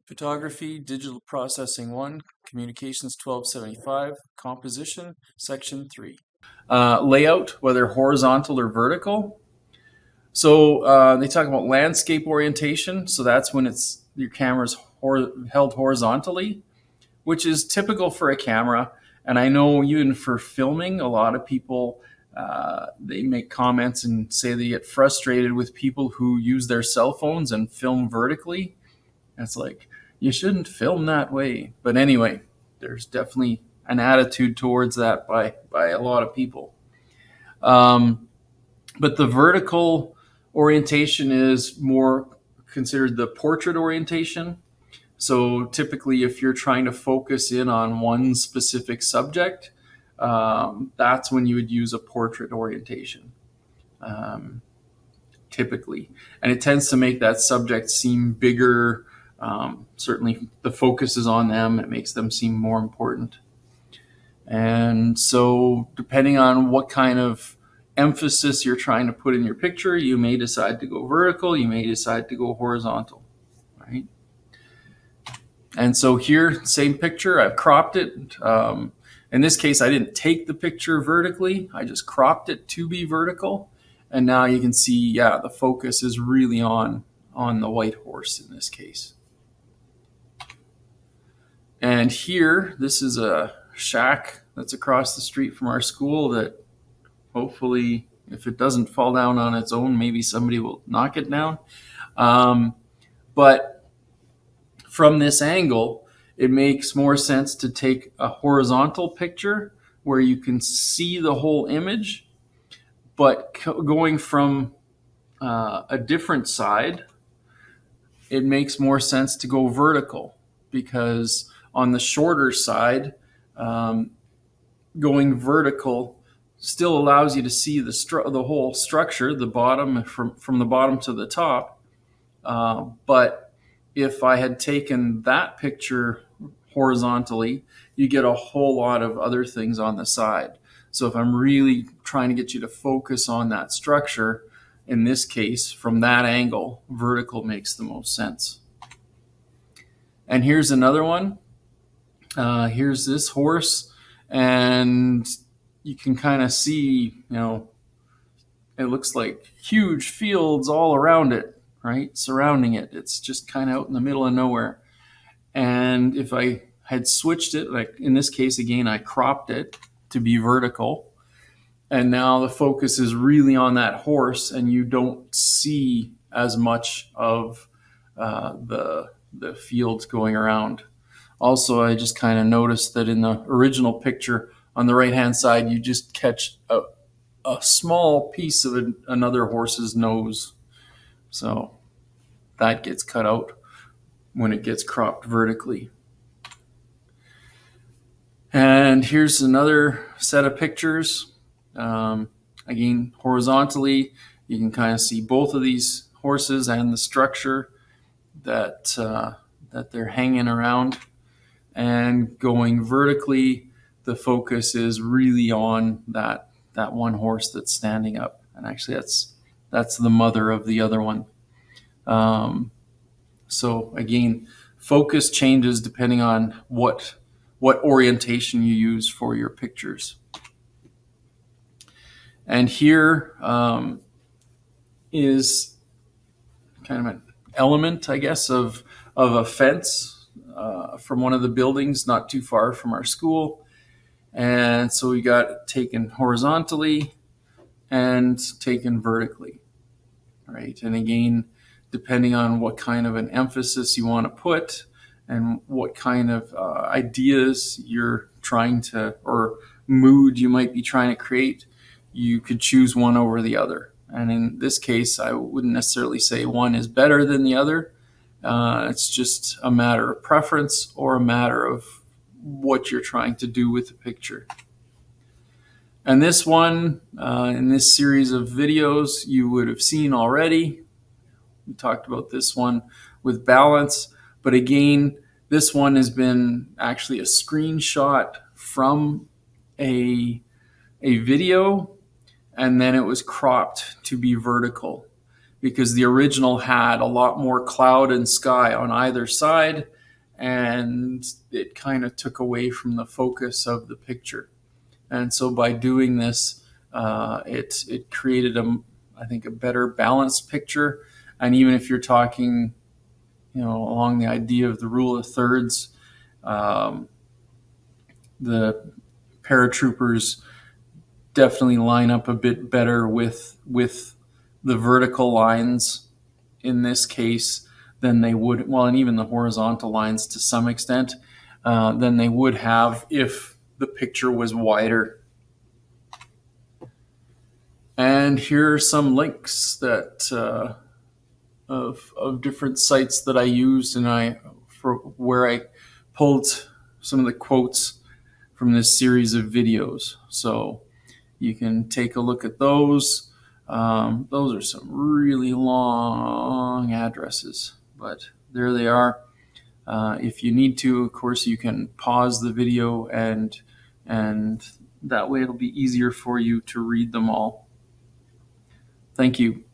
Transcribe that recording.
Photography, Digital Processing 1, Communications 1275, Composition, Section 3. Layout, whether horizontal or vertical. So they talk about landscape orientation. So that's when your camera's held horizontally, which is typical for a camera. And I know even for filming, a lot of people they make comments and say they get frustrated with people who use their cell phones and film vertically. And it's like, you shouldn't film that way. But anyway, there's definitely an attitude towards that by a lot of people. But the vertical orientation is more considered the portrait orientation. So typically, if you're trying to focus in on one specific subject, that's when you would use a portrait orientation, typically. And it tends to make that subject seem bigger. Certainly, the focus is on them. It makes them seem more important. And so, depending on what kind of emphasis you're trying to put in your picture, you may decide to go vertical, you may decide to go horizontal, right? And so here, same picture, I've cropped it. In this case, I didn't take the picture vertically, I just cropped it to be vertical. And now you can see, yeah, the focus is really on the white horse in this case. And here, this is a shack that's across the street from our school that hopefully, if it doesn't fall down on its own, maybe somebody will knock it down. But from this angle, it makes more sense to take a horizontal picture where you can see the whole image, but going from a different side, it makes more sense to go vertical, because on the shorter side, going vertical still allows you to see the whole structure, the bottom from the bottom to the top. But if I had taken that picture horizontally, you get a whole lot of other things on the side. So if I'm really trying to get you to focus on that structure, in this case, from that angle, vertical makes the most sense. And here's another one. Here's this horse, and you can kind of see, it looks like huge fields all around it, right? Surrounding it. It's just kind of out in the middle of nowhere. And if I had switched it, like in this case, again, I cropped it to be vertical. And now the focus is really on that horse, and you don't see as much of the fields going around. Also, I just kind of noticed that in the original picture on the right-hand side, you just catch a small piece of another horse's nose. So that gets cut out when it gets cropped vertically. And here's another set of pictures. Again, horizontally, you can kind of see both of these horses and the structure that they're hanging around. And going vertically, the focus is really on that one horse that's standing up. And actually, that's the mother of the other one. So again, focus changes depending on what orientation you use for your pictures. And here is kind of an element, I guess, of a fence from one of the buildings not too far from our school. And so we got it taken horizontally and taken vertically, right? And again, depending on what kind of an emphasis you want to put and what kind of ideas you're trying to, or mood you might be trying to create, you could choose one over the other. And in this case, I wouldn't necessarily say one is better than the other. It's just a matter of preference or a matter of what you're trying to do with the picture. And this one, in this series of videos, you would have seen already. We talked about this one with balance, but again, this one has been actually a screenshot from a video, and then it was cropped to be vertical. because the original had a lot more cloud and sky on either side, and it kind of took away from the focus of the picture. And so by doing this, it created I think a better balanced picture. And even if you're talking, along the idea of the rule of thirds, the paratroopers definitely line up a bit better with the vertical lines in this case than they would, well, and even the horizontal lines to some extent, than they would have if the picture was wider. And here are some links that of different sites that I used, and for where I pulled some of the quotes from this series of videos. So you can take a look at those. Those are some really long addresses, but there they are. If you need to, of course, you can pause the video, and that way it'll be easier for you to read them all. Thank you.